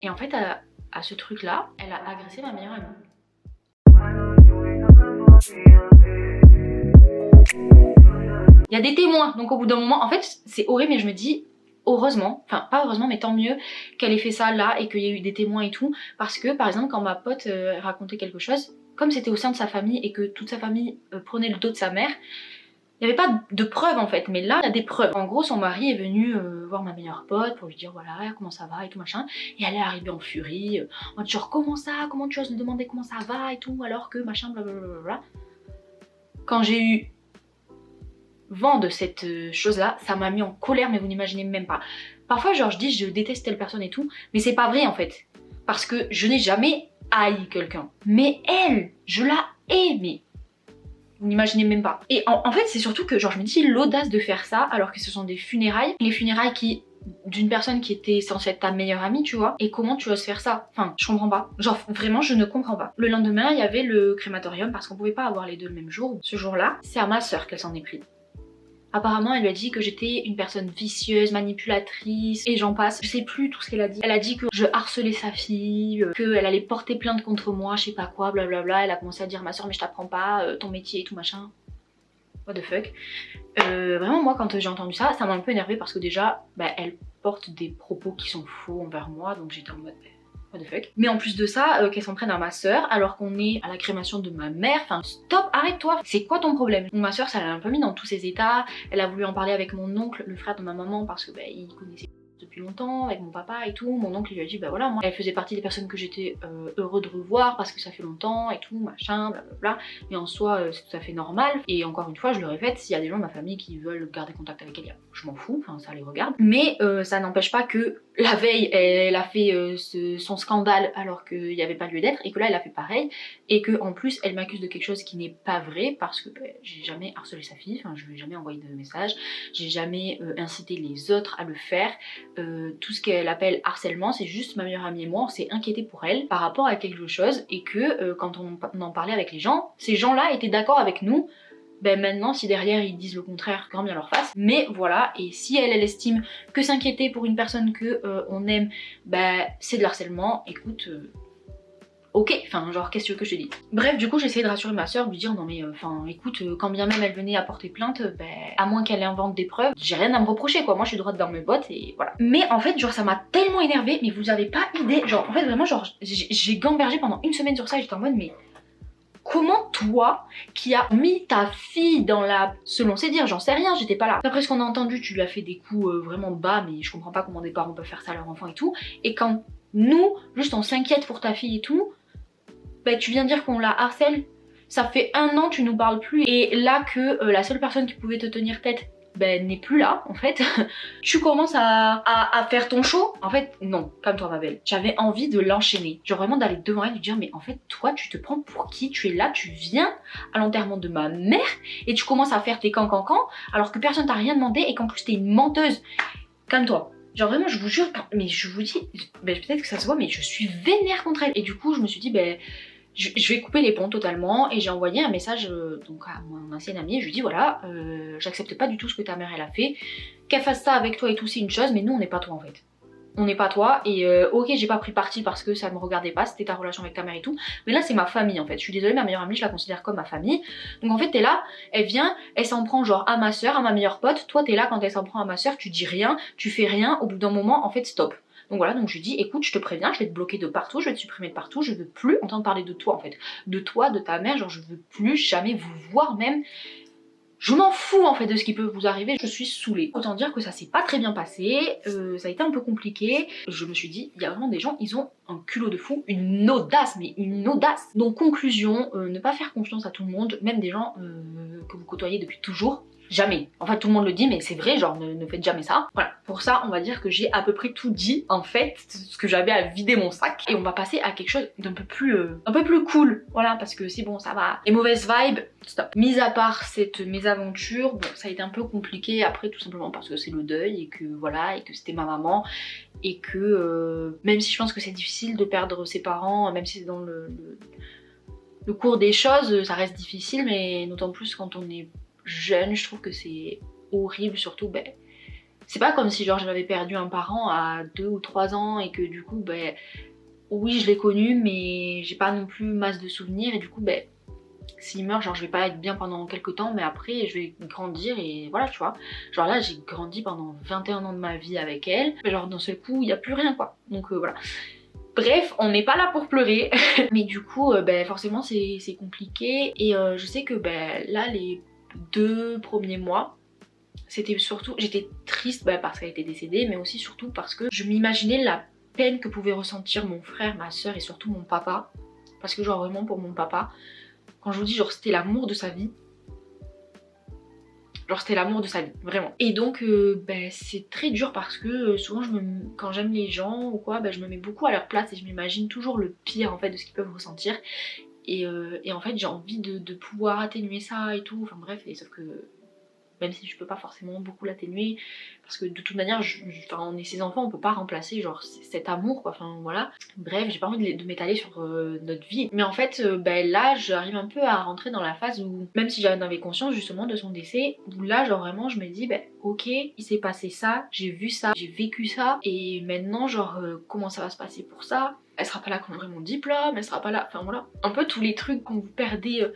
Et en fait, à ce truc-là, elle a agressé ma meilleure amie. Il y a des témoins, donc au bout d'un moment, en fait, c'est horrible, mais je me dis, heureusement, enfin pas heureusement, mais tant mieux qu'elle ait fait ça là et qu'il y a eu des témoins et tout, parce que par exemple, quand ma pote racontait quelque chose, comme c'était au sein de sa famille et que toute sa famille prenait le dos de sa mère, il n'y avait pas de preuves en fait, mais là il y a des preuves. En gros, son mari est venu voir ma meilleure pote pour lui dire voilà comment ça va et tout machin, et elle est arrivée en furie, en mode genre comment ça, comment tu oses me demander comment ça va et tout, alors que machin blablabla. Quand j'ai eu vent de cette chose-là, ça m'a mis en colère, mais vous n'imaginez même pas. Parfois, genre, je dis je déteste telle personne et tout, mais c'est pas vrai en fait. Parce que je n'ai jamais haï quelqu'un. Mais elle, je la hais, mais vous n'imaginez même pas. Et en fait, c'est surtout que, genre, je me dis l'audace de faire ça, alors que ce sont des funérailles. Les funérailles d'une personne qui était censée être ta meilleure amie, tu vois. Et comment tu oses faire ça? Enfin, je comprends pas. Genre, vraiment, je ne comprends pas. Le lendemain, il y avait le crématorium, parce qu'on pouvait pas avoir les deux le même jour. Ce jour-là, c'est à ma soeur qu'elle s'en est pris. Apparemment, elle lui a dit que j'étais une personne vicieuse, manipulatrice, et j'en passe. Je sais plus tout ce qu'elle a dit. Elle a dit que je harcelais sa fille, qu'elle allait porter plainte contre moi, je sais pas quoi, blablabla. Elle a commencé à dire à ma soeur, mais je t'apprends pas, ton métier et tout machin. What the fuck. Vraiment, moi, quand j'ai entendu ça, ça m'a un peu énervée parce que déjà, bah, elle porte des propos qui sont faux envers moi, donc j'étais en mode... What the fuck. Mais en plus de ça, qu'elle s'en prenne à ma soeur alors qu'on est à la crémation de ma mère. Enfin, stop, arrête-toi. C'est quoi ton problème? Donc ma soeur, ça l'a un peu mis dans tous ses états. Elle a voulu en parler avec mon oncle, le frère de ma maman, parce que bah, il connaissait depuis longtemps, avec mon papa et tout. Mon oncle lui a dit bah voilà, moi elle faisait partie des personnes que j'étais heureux de revoir parce que ça fait longtemps et tout, machin, blablabla. Mais en soi, c'est tout à fait normal. Et encore une fois, je le répète, s'il y a des gens de ma famille qui veulent garder contact avec elle, je m'en fous, enfin ça les regarde. Mais ça n'empêche pas que la veille, elle a fait son scandale alors qu'il n'y avait pas lieu d'être, et que là elle a fait pareil, et que en plus elle m'accuse de quelque chose qui n'est pas vrai parce que j'ai jamais harcelé sa fille, enfin je lui ai jamais envoyé de message, j'ai jamais incité les autres à le faire. Tout ce qu'elle appelle harcèlement, c'est juste ma meilleure amie et moi, on s'est inquiété pour elle par rapport à quelque chose, et que quand on en parlait avec les gens, ces gens-là étaient d'accord avec nous. Ben maintenant, si derrière ils disent le contraire, grand bien leur face. Mais voilà, et si elle estime que s'inquiéter pour une personne que on aime, ben c'est de l'harcèlement, écoute, ok, enfin genre qu'est-ce que tu veux que je te dise. Bref, du coup j'ai essayé de rassurer ma soeur, de lui dire non mais enfin écoute, quand bien même elle venait à porter plainte, ben à moins qu'elle invente des preuves, j'ai rien à me reprocher quoi, moi je suis droite dans mes bottes et voilà. Mais en fait genre ça m'a tellement énervée, mais vous avez pas idée, genre en fait vraiment genre j'ai gambergé pendant une semaine sur ça et j'étais en mode mais... Comment toi, qui as mis ta fille dans la... Selon ses dires, j'en sais rien, j'étais pas là. D'après ce qu'on a entendu, tu lui as fait des coups vraiment bas, mais je comprends pas comment des parents peuvent faire ça à leur enfant et tout. Et quand nous, juste on s'inquiète pour ta fille et tout, bah tu viens dire qu'on la harcèle. Ça fait 1 an, tu nous parles plus. Et là que la seule personne qui pouvait te tenir tête, ben n'est plus là en fait. Tu commences à faire ton show. En fait non, calme-toi ma belle. J'avais envie de l'enchaîner, genre vraiment d'aller devant elle et lui dire mais en fait toi tu te prends pour qui? Tu es là, tu viens à l'enterrement de ma mère et tu commences à faire tes can alors que personne t'a rien demandé et qu'en plus t'es une menteuse. Calme-toi. Genre vraiment je vous jure, mais je vous dis, ben, peut-être que ça se voit mais je suis vénère contre elle. Et du coup je me suis dit ben... Je vais couper les ponts totalement, et j'ai envoyé un message donc à mon ancienne amie, je lui dis voilà, j'accepte pas du tout ce que ta mère elle a fait, qu'elle fasse ça avec toi et tout c'est une chose, mais nous on n'est pas toi en fait. On n'est pas toi, et ok j'ai pas pris parti parce que ça me regardait pas, c'était ta relation avec ta mère et tout, mais là c'est ma famille en fait, je suis désolée, ma meilleure amie je la considère comme ma famille, donc en fait t'es là, elle vient, elle s'en prend genre à ma soeur, à ma meilleure pote, toi t'es là quand elle s'en prend à ma soeur, tu dis rien, tu fais rien, au bout d'un moment en fait stop. Donc voilà, donc je lui dis écoute je te préviens, je vais te bloquer de partout, je vais te supprimer de partout, je veux plus entendre parler de toi en fait, de toi, de ta mère, genre je veux plus jamais vous voir même. Je m'en fous en fait de ce qui peut vous arriver, je suis saoulée. Autant dire que ça s'est pas très bien passé, ça a été un peu compliqué. Je me suis dit, il y a vraiment des gens, ils ont un culot de fou, une audace, mais une audace. Donc conclusion, ne pas faire confiance à tout le monde, même des gens que vous côtoyez depuis toujours. Jamais. En fait tout le monde le dit mais c'est vrai, genre ne faites jamais ça. Voilà, pour ça on va dire que j'ai à peu près tout dit en fait, ce que j'avais à vider mon sac. Et on va passer à quelque chose d'un peu plus cool, voilà, parce que c'est bon ça va. Les mauvaises vibes, stop. Mis à part cette mésaventure, bon ça a été un peu compliqué après tout simplement parce que c'est le deuil et que voilà, et que c'était ma maman. Et que même si je pense que c'est difficile de perdre ses parents, même si c'est dans le cours des choses, ça reste difficile, mais d'autant plus quand on est jeune, je trouve que c'est horrible, surtout ben, C'est pas comme si genre j'avais perdu un parent à 2 ou 3 ans et que du coup ben oui je l'ai connu mais j'ai pas non plus masse de souvenirs et du coup ben s'il meurt genre je vais pas être bien pendant quelques temps mais après je vais grandir et voilà tu vois. Genre là j'ai grandi pendant 21 ans de ma vie avec elle, mais genre d'un seul coup il y a plus rien quoi. Donc voilà. Bref, on n'est pas là pour pleurer. Mais du coup, ben, forcément c'est compliqué. Et je sais que ben, là, les 2 premiers mois, c'était surtout... J'étais triste ben, parce qu'elle était décédée, mais aussi surtout parce que je m'imaginais la peine que pouvait ressentir mon frère, ma soeur et surtout mon papa. Parce que genre vraiment pour mon papa, quand je vous dis genre c'était l'amour de sa vie, genre c'était l'amour de sa vie, vraiment. Et donc ben, c'est très dur parce que souvent quand j'aime les gens ou quoi, ben, je me mets beaucoup à leur place et je m'imagine toujours le pire en fait de ce qu'ils peuvent ressentir. Et en fait j'ai envie de pouvoir atténuer ça et tout, enfin bref, et sauf que même si je peux pas forcément beaucoup l'atténuer parce que de toute manière enfin, on est ses enfants, on peut pas remplacer genre cet amour quoi, enfin voilà. Bref, j'ai pas envie de m'étaler sur notre vie, mais en fait ben, là j'arrive un peu à rentrer dans la phase où même si j'en avais conscience justement de son décès, où là genre vraiment je me dis ben ok il s'est passé ça, j'ai vu ça, j'ai vécu ça et maintenant genre comment ça va se passer pour ça. Elle sera pas là quand j'aurai mon diplôme, elle sera pas là, enfin voilà. Un peu tous les trucs quand vous perdez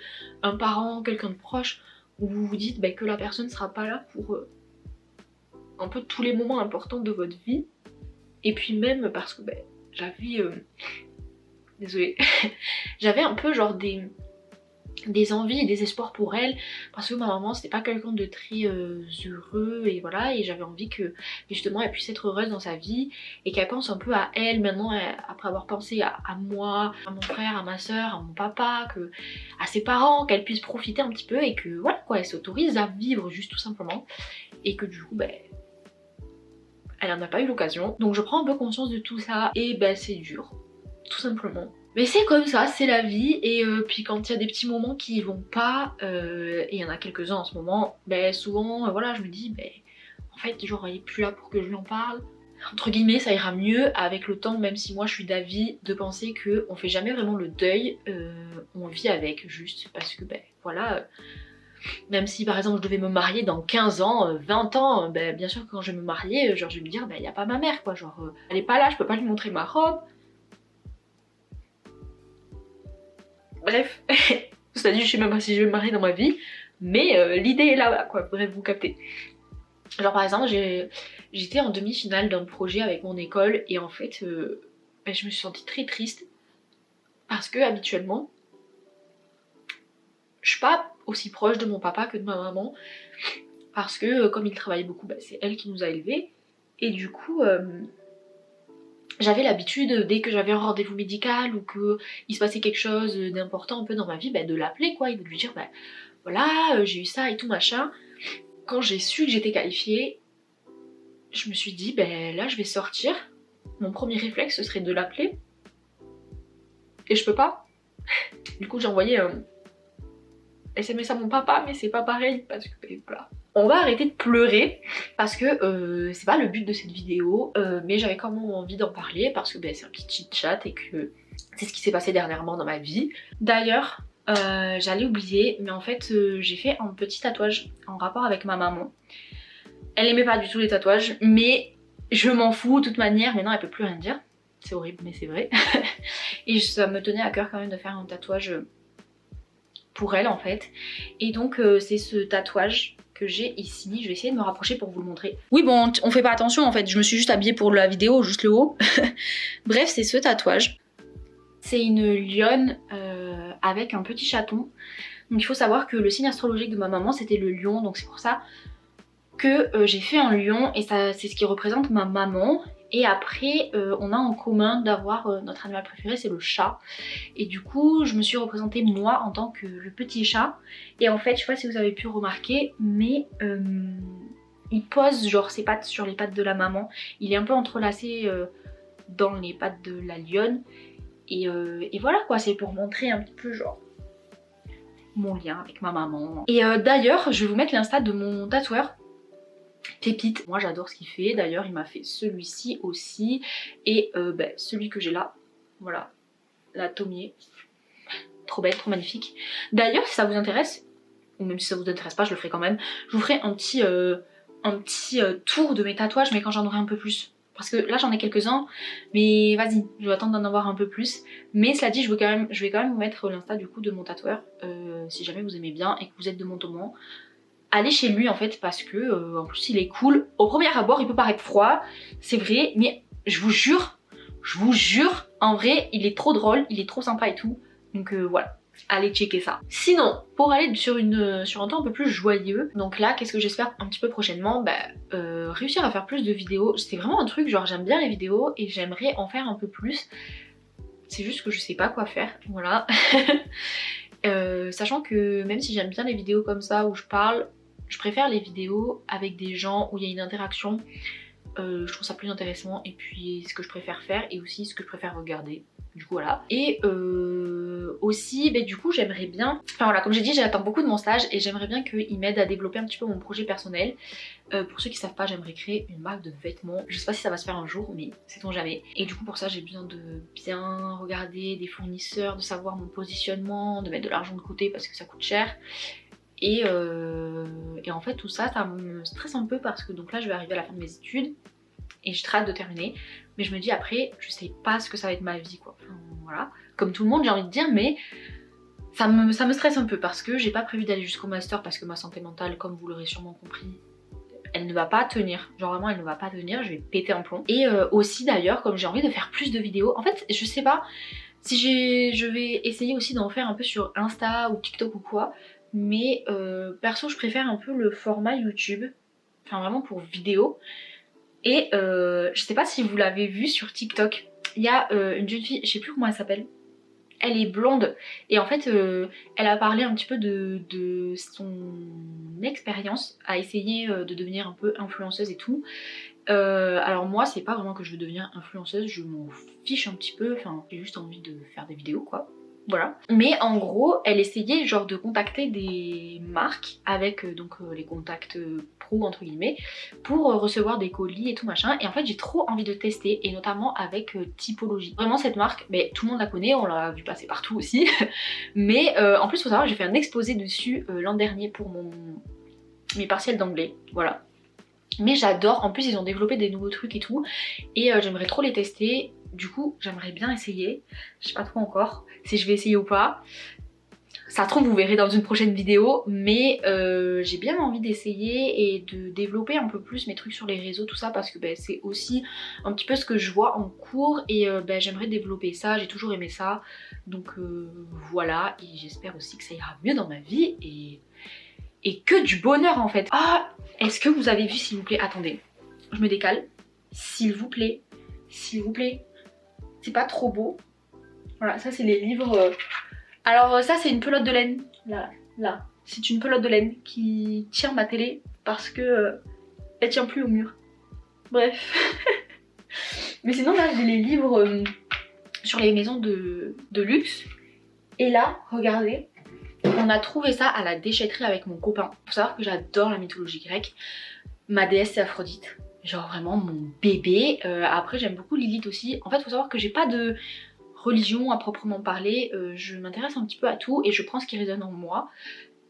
un parent, quelqu'un de proche, où vous vous dites bah, que la personne sera pas là pour un peu tous les moments importants de votre vie. Et puis même parce que bah, j'avais... désolée. J'avais un peu genre des envies et des espoirs pour elle parce que ma maman c'était pas quelqu'un de très heureux et voilà, et j'avais envie que justement elle puisse être heureuse dans sa vie et qu'elle pense un peu à elle maintenant après avoir pensé à moi, à mon frère, à ma soeur, à mon papa, à ses parents, qu'elle puisse profiter un petit peu et que voilà quoi, elle s'autorise à vivre juste tout simplement et que du coup ben elle en a pas eu l'occasion. Donc je prends un peu conscience de tout ça et ben c'est dur tout simplement. Mais c'est comme ça, c'est la vie, et puis quand il y a des petits moments qui vont pas, et il y en a quelques-uns en ce moment, ben souvent, voilà, je me dis, ben en fait, genre, elle est plus là pour que je lui en parle. Entre guillemets, ça ira mieux avec le temps, même si moi je suis d'avis de penser qu'on fait jamais vraiment le deuil, on vit avec juste parce que, ben voilà, même si par exemple je devais me marier dans 15 ans, 20 ans, ben bien sûr que quand je vais me marier, genre je vais me dire, ben il y a pas ma mère quoi, genre elle est pas là, je peux pas lui montrer ma robe. Bref, ça dit je sais même pas si je vais me marier dans ma vie, mais l'idée est là quoi, bref vous captez. Genre par exemple j'étais en demi-finale d'un projet avec mon école et en fait ben, je me suis sentie très triste parce que habituellement je suis pas aussi proche de mon papa que de ma maman parce que comme il travaille beaucoup, ben, c'est elle qui nous a élevés et du coup j'avais l'habitude, dès que j'avais un rendez-vous médical ou qu'il se passait quelque chose d'important un peu dans ma vie, bah, de l'appeler quoi, et de lui dire bah voilà, j'ai eu ça et tout machin. Quand j'ai su que j'étais qualifiée, je me suis dit ben là je vais sortir. Mon premier réflexe ce serait de l'appeler. Et je peux pas. Du coup j'ai envoyé un SMS à mon papa, mais c'est pas pareil parce que ben, voilà. On va arrêter de pleurer parce que c'est pas le but de cette vidéo, mais j'avais quand même envie d'en parler parce que ben, c'est un petit chit chat et que c'est ce qui s'est passé dernièrement dans ma vie. D'ailleurs, j'allais oublier, mais en fait j'ai fait un petit tatouage en rapport avec ma maman. Elle aimait pas du tout les tatouages, mais je m'en fous de toute manière, maintenant elle peut plus rien dire. C'est horrible mais c'est vrai. Et ça me tenait à cœur quand même de faire un tatouage pour elle en fait. Et donc c'est ce tatouage que j'ai ici, je vais essayer de me rapprocher pour vous le montrer. Oui bon, on fait pas attention en fait, je me suis juste habillée pour la vidéo, juste le haut. Bref, c'est ce tatouage. C'est une lionne avec un petit chaton. Donc il faut savoir que le signe astrologique de ma maman c'était le lion, donc c'est pour ça que j'ai fait un lion et ça c'est ce qui représente ma maman. Et après on a en commun d'avoir notre animal préféré, c'est le chat. Et du coup je me suis représentée moi en tant que le petit chat. Et en fait je sais pas si vous avez pu remarquer, mais il pose genre ses pattes sur les pattes de la maman. Il est un peu entrelacé dans les pattes de la lionne. Et voilà quoi, c'est pour montrer un petit peu genre mon lien avec ma maman. Et d'ailleurs je vais vous mettre l'insta de mon tatoueur Pépite. Moi j'adore ce qu'il fait, d'ailleurs il m'a fait celui-ci aussi et bah, celui que j'ai là, voilà, la Tomier, trop belle, trop magnifique. D'ailleurs si ça vous intéresse, ou même si ça vous intéresse pas je le ferai quand même, je vous ferai un petit un petit tour de mes tatouages, mais quand j'en aurai un peu plus. Parce que là j'en ai quelques-uns, mais vas-y, je vais attendre d'en avoir un peu plus. Mais cela dit, je vais quand même vous mettre l'insta du coup de mon tatoueur, si jamais vous aimez bien et que vous êtes de Montauban. Allez chez lui en fait, parce que en plus il est cool. Au premier abord il peut paraître froid, c'est vrai, mais je vous jure, en vrai il est trop drôle, il est trop sympa et tout. Donc voilà. Allez checker ça. Sinon, pour aller sur un temps un peu plus joyeux, donc là, qu'est-ce que j'espère un petit peu prochainement, réussir à faire plus de vidéos. C'est vraiment un truc, genre j'aime bien les vidéos et j'aimerais en faire un peu plus. C'est juste que je sais pas quoi faire, voilà. Sachant que même si j'aime bien les vidéos comme ça où je parle, je préfère les vidéos avec des gens où il y a une interaction. Je trouve ça plus intéressant et puis ce que je préfère faire et aussi ce que je préfère regarder. Du coup voilà. Et aussi du coup j'aimerais bien, enfin voilà, comme j'ai dit, j'attends beaucoup de mon stage et j'aimerais bien qu'il m'aide à développer un petit peu mon projet personnel. Pour ceux qui savent pas, j'aimerais créer une marque de vêtements. Je sais pas si ça va se faire un jour, mais sait-on jamais. Et du coup pour ça j'ai besoin de bien regarder des fournisseurs, de savoir mon positionnement, de mettre de l'argent de côté parce que ça coûte cher. Et en fait tout ça, ça me stresse un peu parce que donc là je vais arriver à la fin de mes études et j'ai très hâte de terminer. Mais je me dis après, je sais pas ce que ça va être ma vie quoi. Enfin, voilà. Comme tout le monde j'ai envie de dire, mais ça me stresse un peu parce que j'ai pas prévu d'aller jusqu'au master parce que ma santé mentale, comme vous l'aurez sûrement compris, elle ne va pas tenir. Genre vraiment elle ne va pas tenir, je vais péter un plomb. Et aussi d'ailleurs, comme j'ai envie de faire plus de vidéos, en fait je sais pas si je vais essayer aussi d'en faire un peu sur Insta ou TikTok ou quoi. Mais perso je préfère un peu le format YouTube, enfin vraiment pour vidéo. Et je sais pas si vous l'avez vu sur TikTok, il y a une jeune fille, je sais plus comment elle s'appelle, elle est blonde et en fait elle a parlé un petit peu de son expérience à essayer de devenir un peu influenceuse et tout. Alors moi c'est pas vraiment que je veux devenir influenceuse, je m'en fiche un petit peu, enfin j'ai juste envie de faire des vidéos quoi. Voilà. Mais en gros, elle essayait genre de contacter des marques avec les contacts pro entre guillemets pour recevoir des colis et tout machin. Et en fait j'ai trop envie de tester et notamment avec Typologie. Vraiment cette marque, mais tout le monde la connaît, on l'a vu passer partout aussi. Mais en plus faut savoir, j'ai fait un exposé dessus l'an dernier pour mes partiels d'anglais. Voilà. Mais j'adore, en plus ils ont développé des nouveaux trucs et tout. Et j'aimerais trop les tester. Du coup j'aimerais bien essayer. Je sais pas trop encore si je vais essayer ou pas. Ça se trouve vous verrez dans une prochaine vidéo. Mais j'ai bien envie d'essayer et de développer un peu plus mes trucs sur les réseaux, tout ça. Parce que c'est aussi un petit peu ce que je vois en cours. Et j'aimerais développer ça, j'ai toujours aimé ça. Donc voilà, et j'espère aussi que ça ira mieux dans ma vie. Et que du bonheur en fait. Ah, est-ce que vous avez vu s'il vous plaît, attendez, je me décale. S'il vous plaît, c'est pas trop beau. Voilà, ça c'est les livres. Alors ça c'est une pelote de laine, là. C'est une pelote de laine qui tient ma télé parce que elle tient plus au mur. Bref. Mais sinon là j'ai les livres sur les maisons de luxe. Et là, regardez. On a trouvé ça à la déchetterie avec mon copain. Faut savoir que j'adore la mythologie grecque. Ma déesse c'est Aphrodite. Genre vraiment mon bébé. Après j'aime beaucoup Lilith aussi. En fait faut savoir que j'ai pas de religion à proprement parler. Je m'intéresse un petit peu à tout et je prends ce qui résonne en moi.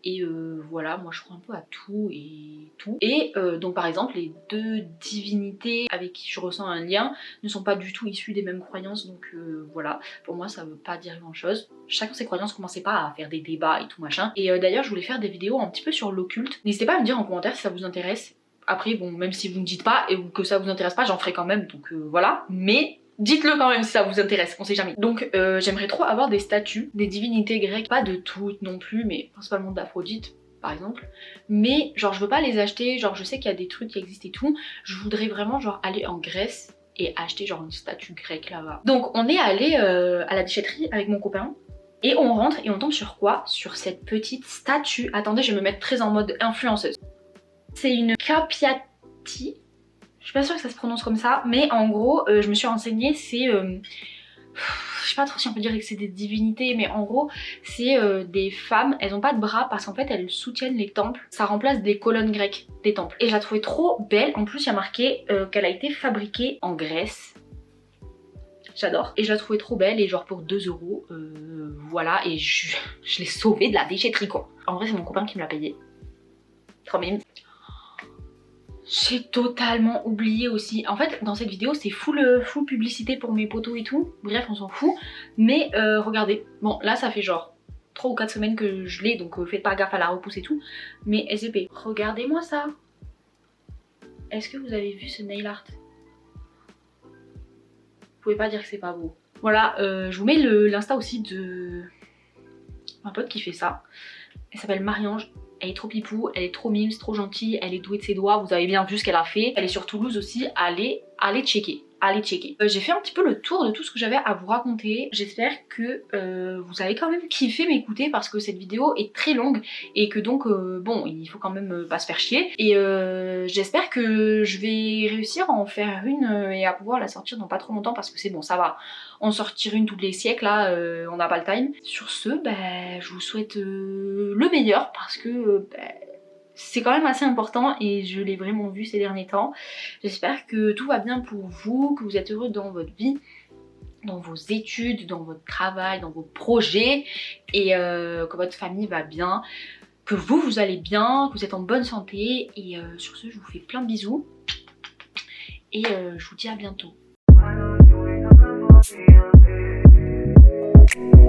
Et voilà, moi je crois un peu à tout et tout. Et donc par exemple les deux divinités avec qui je ressens un lien ne sont pas du tout issues des mêmes croyances. Donc voilà, pour moi ça veut pas dire grand chose. Chacun ses croyances, commencez pas à faire des débats et tout machin. Et d'ailleurs je voulais faire des vidéos un petit peu sur l'occulte. N'hésitez pas à me dire en commentaire si ça vous intéresse. Après bon, même si vous me dites pas et que ça vous intéresse pas, j'en ferai quand même. Donc voilà, mais dites-le quand même si ça vous intéresse, on sait jamais. Donc j'aimerais trop avoir des statues, des divinités grecques, pas de toutes non plus, mais principalement d'Aphrodite par exemple. Mais genre je veux pas les acheter, genre je sais qu'il y a des trucs qui existent et tout. Je voudrais vraiment genre aller en Grèce et acheter genre une statue grecque là-bas. Donc on est allé à la déchetterie avec mon copain. Et on rentre et on tombe sur quoi? Sur cette petite statue. Attendez, je vais me mettre très en mode influenceuse. C'est une Capiati. Je suis pas sûre que ça se prononce comme ça, mais en gros, je me suis renseignée, c'est... je sais pas trop si on peut dire que c'est des divinités, mais en gros, c'est des femmes, elles ont pas de bras parce qu'en fait, elles soutiennent les temples. Ça remplace des colonnes grecques des temples. Et je la trouvais trop belle. En plus, il y a marqué qu'elle a été fabriquée en Grèce. J'adore. Et je la trouvais trop belle et genre pour 2 €, voilà. Et je l'ai sauvée de la déchetterie quoi. En vrai, c'est mon copain qui me l'a payée. Trop mime. J'ai totalement oublié aussi. En fait, dans cette vidéo, c'est full publicité pour mes potos et tout. Bref, on s'en fout. Mais regardez, bon là ça fait genre 3 ou 4 semaines que je l'ai, donc faites pas gaffe à la repousse et tout. Mais SVP, regardez-moi ça. Est-ce que vous avez vu ce nail art? Vous pouvez pas dire que c'est pas beau. Voilà, je vous mets l'insta aussi de un pote qui fait ça. Elle s'appelle Marie-Ange. Elle est trop pipou, elle est trop mime, trop gentille, elle est douée de ses doigts, vous avez bien vu ce qu'elle a fait. Elle est sur Toulouse aussi, allez checker. Allez checker. J'ai fait un petit peu le tour de tout ce que j'avais à vous raconter. J'espère que vous avez quand même kiffé m'écouter parce que cette vidéo est très longue et que donc bon, il faut quand même pas se faire chier. Et j'espère que je vais réussir à en faire une et à pouvoir la sortir dans pas trop longtemps parce que c'est bon, ça va. En sortir une tous les siècles là, on n'a pas le time. Sur ce, je vous souhaite le meilleur parce que c'est quand même assez important et je l'ai vraiment vu ces derniers temps. J'espère que tout va bien pour vous, que vous êtes heureux dans votre vie, dans vos études, dans votre travail, dans vos projets et que votre famille va bien, que vous allez bien, que vous êtes en bonne santé et sur ce je vous fais plein de bisous et je vous dis à bientôt.